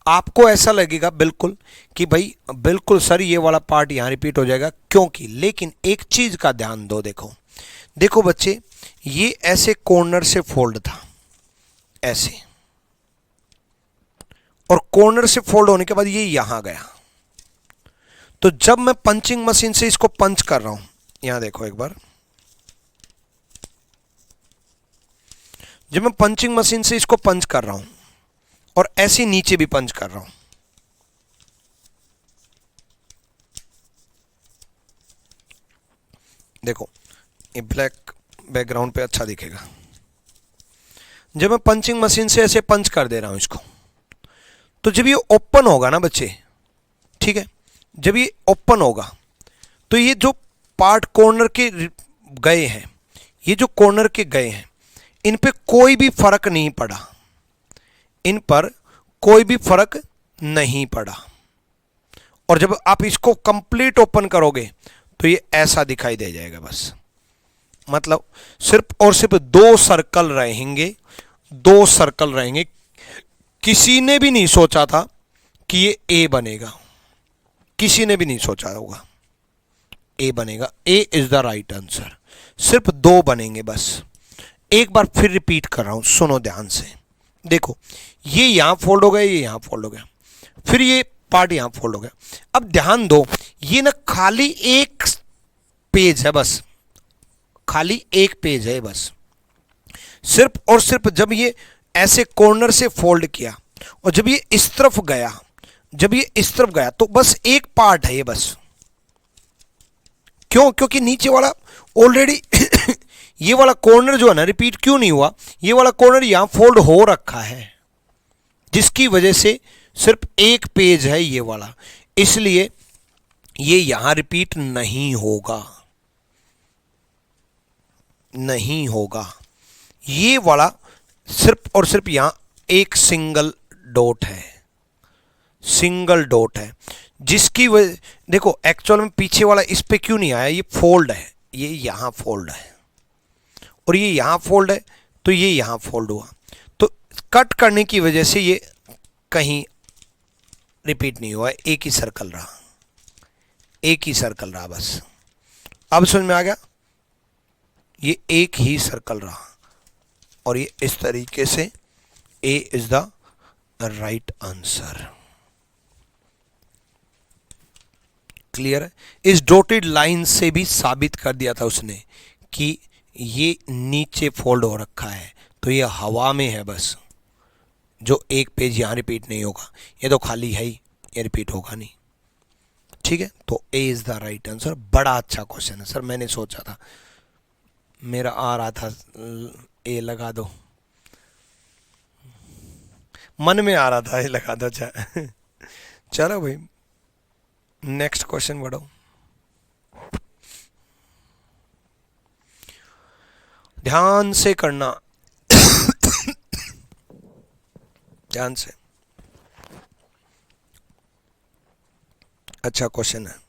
आपको ऐसा लगेगा बिल्कुल कि भाई बिल्कुल सर ये वाला पार्ट यहां रिपीट हो जाएगा, क्योंकि, लेकिन एक चीज का ध्यान दो। देखो देखो बच्चे, ये ऐसे कॉर्नर से फोल्ड था, ऐसे, और कॉर्नर से फोल्ड होने के बाद ये यहां गया। तो जब मैं पंचिंग मशीन से इसको पंच कर रहा हूं, यहां देखो एक बार, जब मैं पंचिंग मशीन से इसको पंच कर रहा हूं और ऐसे नीचे भी पंच कर रहा हूं, देखो ये ब्लैक बैकग्राउंड पे अच्छा दिखेगा। जब मैं पंचिंग मशीन से ऐसे पंच कर दे रहा हूं इसको, तो जब ये ओपन होगा ना बच्चे, ठीक है, जब ये ओपन होगा तो ये जो पार्ट कॉर्नर के गए हैं, ये जो कॉर्नर के गए हैं, इन पे कोई भी फर्क नहीं पड़ा, इन पर कोई भी फर्क नहीं पड़ा। और जब आप इसको कंप्लीट ओपन करोगे तो ये ऐसा दिखाई दे जाएगा बस। मतलब सिर्फ और सिर्फ दो सर्कल रहेंगे, दो सर्कल रहेंगे। किसी ने भी नहीं सोचा था कि ये ए बनेगा, किसी ने भी नहीं सोचा होगा ए बनेगा। ए इज द राइट आंसर। सिर्फ दो बनेंगे बस। एक बार फिर रिपीट कर रहा हूं, सुनो ध्यान से। देखो ये यहां फोल्ड हो गया, ये यहां फोल्ड हो गया, फिर ये पार्ट यहां फोल्ड हो गया। अब ध्यान दो, ये ना खाली एक पेज है बस, खाली एक पेज है बस। सिर्फ और सिर्फ जब ये ऐसे कॉर्नर से फोल्ड किया और जब ये इस तरफ गया, जब ये इस तरफ गया, तो बस एक पार्ट है ये बस। क्यों? क्योंकि नीचे वाला ऑलरेडी ये वाला कॉर्नर जो है ना, रिपीट क्यों नहीं हुआ, ये वाला कॉर्नर यहां फोल्ड हो रखा है, जिसकी वजह से सिर्फ एक पेज है ये वाला, इसलिए ये यहां रिपीट नहीं होगा, नहीं होगा। ये वाला सिर्फ और सिर्फ यहां एक सिंगल डॉट है, सिंगल डॉट है, जिसकी वजह, देखो एक्चुअल में पीछे वाला इस पे क्यों नहीं आया, ये फोल्ड है, ये यहां फोल्ड है और ये यहां फोल्ड है, तो ये यहां फोल्ड हुआ, तो कट करने की वजह से ये कहीं रिपीट नहीं हुआ, एक ही सर्कल रहा, एक ही सर्कल रहा बस। अब समझ में आ गया, ये एक ही सर्कल रहा और ये इस तरीके से A is the right answer. Clear है? इस डॉटेड लाइन से भी साबित कर दिया था उसने कि ये नीचे फोल्ड हो रखा है, तो ये हवा में है बस, जो एक पेज यहां रिपीट नहीं होगा, ये तो खाली है ही, ये रिपीट होगा नहीं। ठीक है, तो ए इज द राइट आंसर। बड़ा अच्छा क्वेश्चन है सर, मैंने सोचा था, मेरा आ रहा था ए लगा दो, मन में आ रहा था ए लगा दो। चलो भाई नेक्स्ट क्वेश्चन बढ़ो। ध्यान से करना, ध्यान से। अच्छा क्वेश्चन है।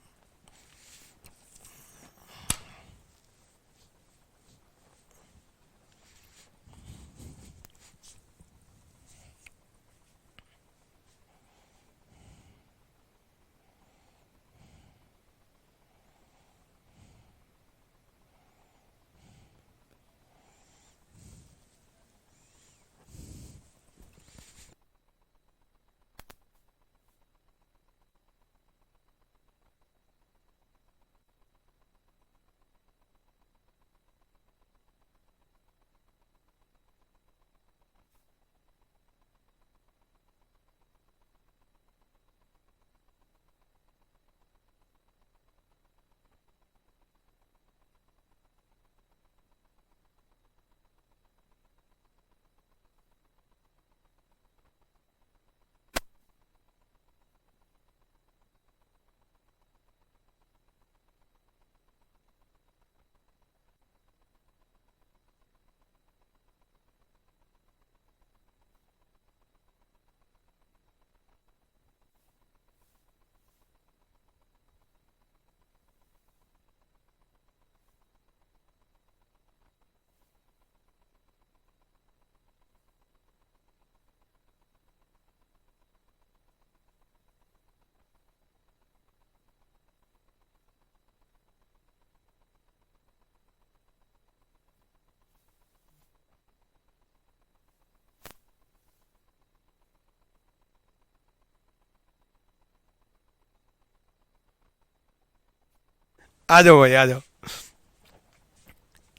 आ जाओ भाई आ जाओ।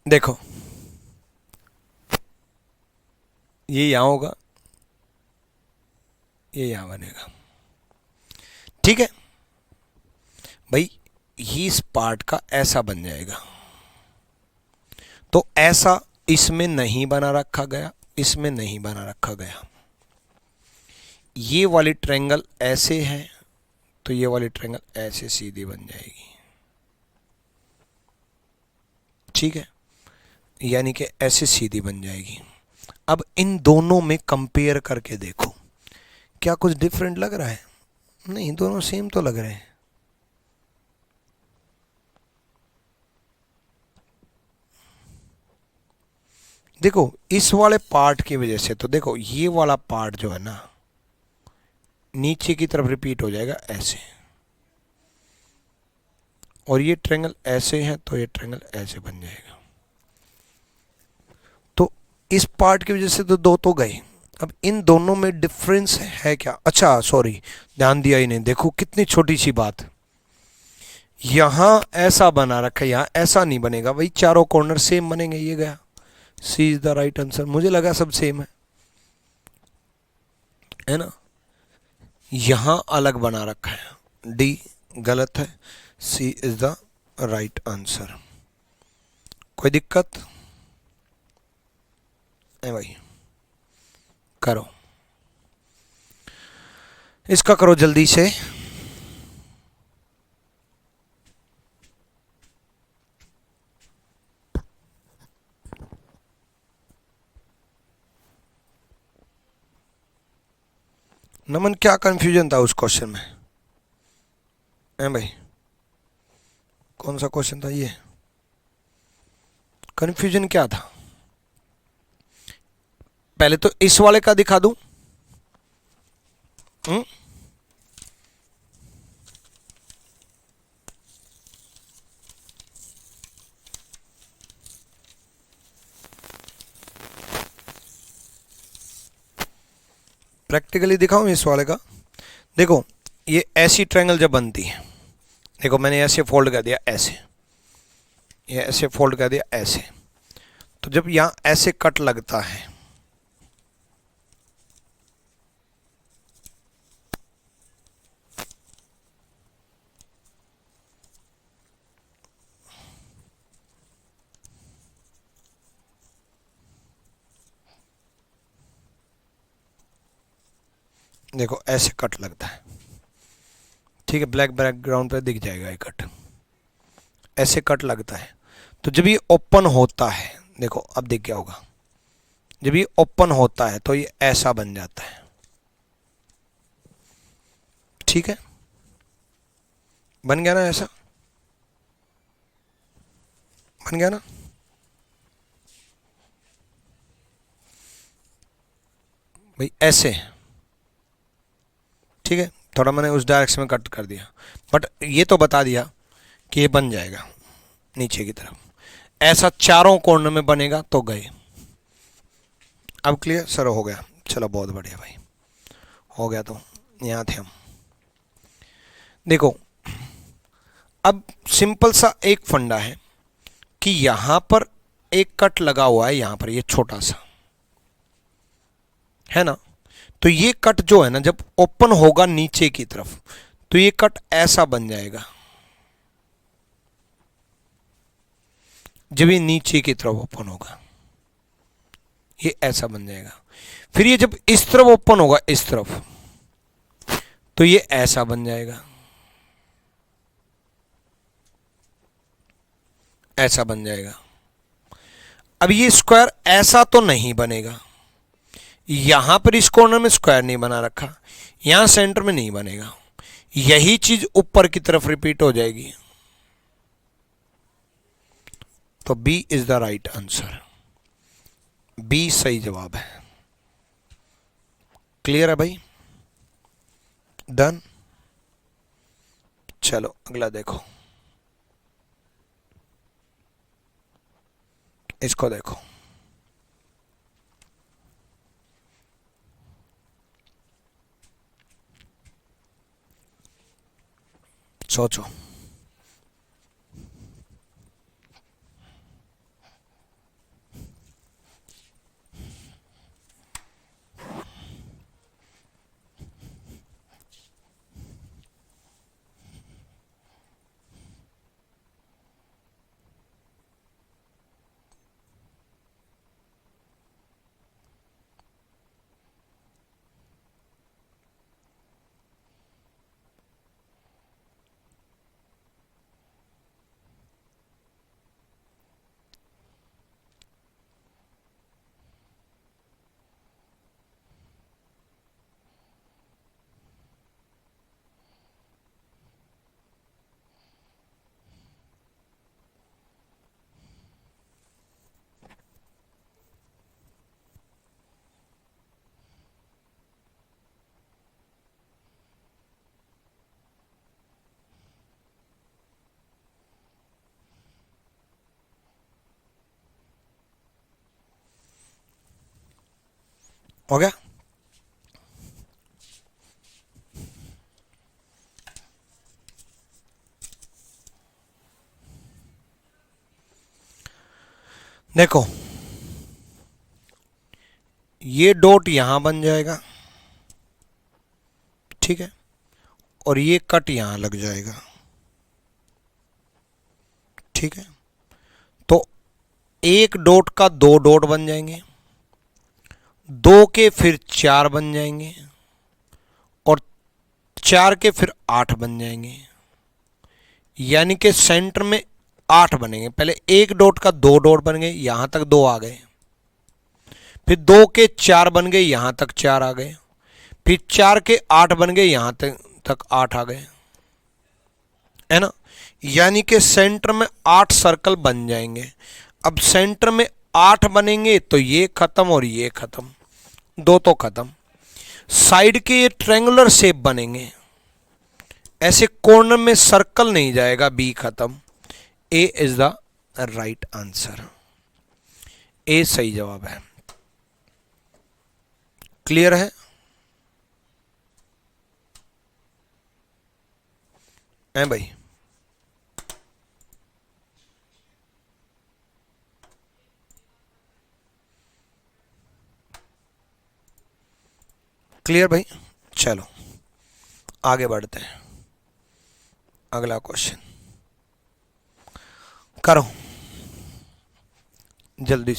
देखो ये यहाँ होगा, ये यहाँ बनेगा। ठीक है भाई, ये इस पार्ट का ऐसा बन जाएगा। तो ऐसा इसमें नहीं बना रखा गया, इसमें नहीं बना रखा गया। ये वाली ट्रायंगल ऐसे है तो ये वाली ट्रायंगल ऐसे सीधी बन जाएगी। ठीक है, यानी कि ऐसे सीधी बन जाएगी। अब इन दोनों में कंपेयर करके देखो, क्या कुछ डिफरेंट लग रहा है? नहीं, दोनों सेम तो लग रहे हैं। देखो इस वाले पार्ट की वजह से, तो देखो ये वाला पार्ट जो है ना नीचे की तरफ रिपीट हो जाएगा ऐसे, और ये ट्रायंगल ऐसे है तो ये ट्रायंगल ऐसे बन जाएगा। तो इस पार्ट की वजह से तो दो तो गए। अब इन दोनों में डिफरेंस है क्या? अच्छा सॉरी, ध्यान दिया ही नहीं। देखो कितनी छोटी सी बात, यहां ऐसा बना रखा है, यहां ऐसा नहीं बनेगा भाई, चारों कॉर्नर सेम बनेंगे। ये गया, सी इज द राइट आंसर। मुझे लगा सब सेम है ना। यहां अलग बना रखा है, डी गलत है, सी इज द राइट आंसर। कोई दिक्कत है भाई? करो, इसका करो जल्दी से। नमन क्या कंफ्यूजन था उस क्वेश्चन में? है भाई, कौन सा क्वेश्चन था ये? कंफ्यूजन क्या था? पहले तो इस वाले का दिखा दूं। प्रैक्टिकली दिखाऊं इस वाले का। देखो ये ऐसी ट्रायंगल जब बनती है, देखो मैंने ऐसे फोल्ड कर दिया ऐसे, ये ऐसे फोल्ड कर दिया ऐसे, तो जब यहां ऐसे कट लगता है, देखो ऐसे कट लगता है। ठीक है, ब्लैक बैकग्राउंड पे दिख जाएगा ये कट, ऐसे कट लगता है। तो जब ये ओपन होता है, देखो अब दिख गया होगा, जब ये ओपन होता है तो ये ऐसा बन जाता है। ठीक है, बन गया ना, ऐसा बन गया ना। भाई ऐसे, ठीक है, थोड़ा मैंने उस डायरेक्शन में कट कर दिया, बट ये तो बता दिया कि ये बन जाएगा नीचे की तरफ, ऐसा चारों कॉर्नर में बनेगा तो गए। अब क्लियर सर हो गया? चलो बहुत बढ़िया भाई, हो गया। तो यहाँ थे हम। देखो अब सिंपल सा एक फंडा है कि यहां पर एक कट लगा हुआ है, यहां पर ये छोटा सा है ना, तो ये कट जो है ना जब ओपन होगा नीचे की तरफ तो ये कट ऐसा बन जाएगा, जब ये नीचे की तरफ ओपन होगा ये ऐसा बन जाएगा। फिर ये जब इस तरफ ओपन होगा, इस तरफ, तो ये ऐसा बन जाएगा, ऐसा बन जाएगा। अब ये स्क्वायर ऐसा तो नहीं बनेगा, यहां पर इस कॉर्नर में स्क्वायर नहीं बना रखा, यहां सेंटर में नहीं बनेगा, यही चीज ऊपर की तरफ रिपीट हो जाएगी। तो B is the right answer, B सही जवाब है। क्लियर है भाई? डन। चलो अगला देखो, इसको देखो। सोचो, हो गया। देखो ये डॉट यहां बन जाएगा, ठीक है, और ये कट यहां लग जाएगा, ठीक है। तो एक डॉट का दो डॉट बन जाएंगे, दो के फिर चार बन जाएंगे, और चार के फिर आठ बन जाएंगे, यानी कि सेंटर में आठ बनेंगे। पहले एक डॉट का दो डॉट बन गए, यहां तक दो आ गए, फिर दो के चार बन गए, यहां तक चार आ गए, फिर चार के आठ बन गए, यहां तक आठ आ गए, है ना। यानी कि सेंटर में आठ सर्कल बन जाएंगे। अब सेंटर में आठ बनेंगे तो ये खत्म और ये खत्म, दो तो खत्म। साइड के ये ट्रायंगुलर शेप बनेंगे, ऐसे कॉर्नर में सर्कल नहीं जाएगा, बी खत्म। ए इज द राइट आंसर, ए सही जवाब है। क्लियर है? हैं भाई? क्लियर भाई? चलो आगे बढ़ते हैं, अगला क्वेश्चन करो, जल्दी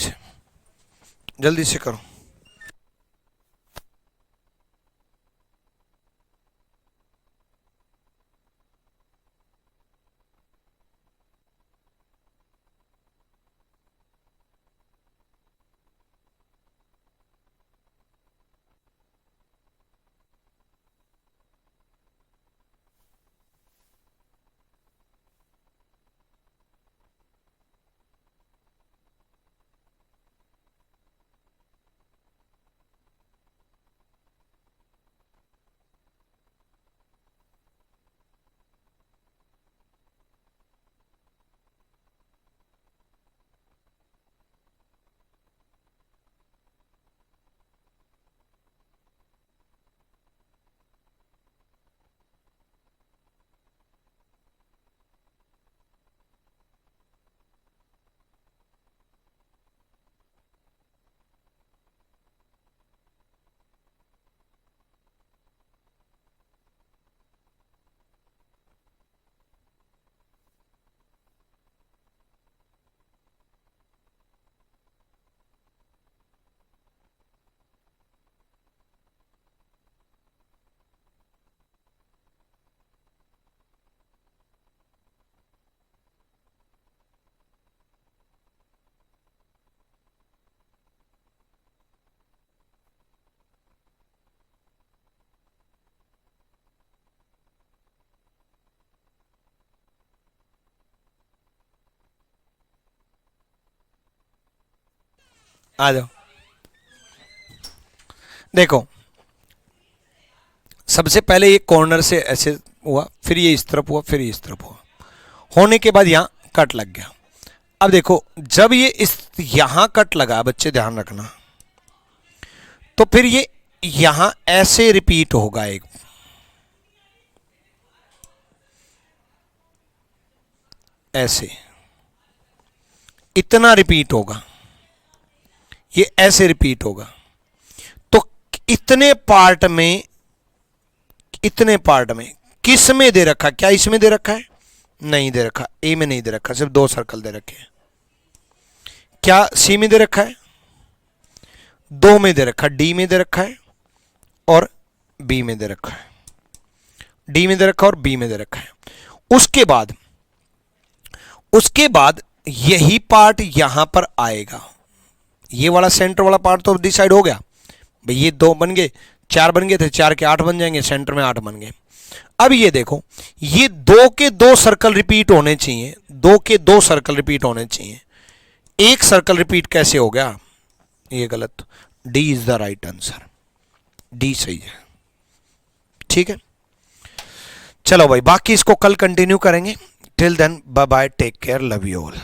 से करो। आ जाओ। देखो सबसे पहले ये कॉर्नर से ऐसे हुआ, फिर ये इस तरफ हुआ, फिर ये इस तरफ हुआ, होने के बाद यहां कट लग गया। अब देखो जब ये इस यहां कट लगा, बच्चे ध्यान रखना, तो फिर ये यहां ऐसे रिपीट होगा, एक ऐसे, इतना रिपीट होगा, ये ऐसे रिपीट होगा। तो इतने पार्ट में किस में दे रखा? क्या इसमें दे रखा है? नहीं दे रखा, ए में नहीं दे रखा, सिर्फ दो सर्कल दे रखे हैं। क्या सी में दे रखा है? दो में दे रखा, डी में दे रखा है और बी में दे रखा है, डी में दे रखा और बी में दे रखा है। उसके बाद यही पार्ट यहां पर आएगा, ये वाला सेंटर वाला पार्ट तो डिसाइड हो गया भाई, ये दो बन गए, चार बन गए थे, चार के आठ बन जाएंगे, सेंटर में आठ बन गए। अब ये देखो, ये दो के दो सर्कल रिपीट होने चाहिए, दो के दो सर्कल रिपीट होने चाहिए, एक सर्कल रिपीट कैसे हो गया? ये गलत, D is the right answer, D सही है। ठीक है, चलो भाई बाकी इसको कल कंटिन्यू करेंगे। Till then bye bye, take care, love you all.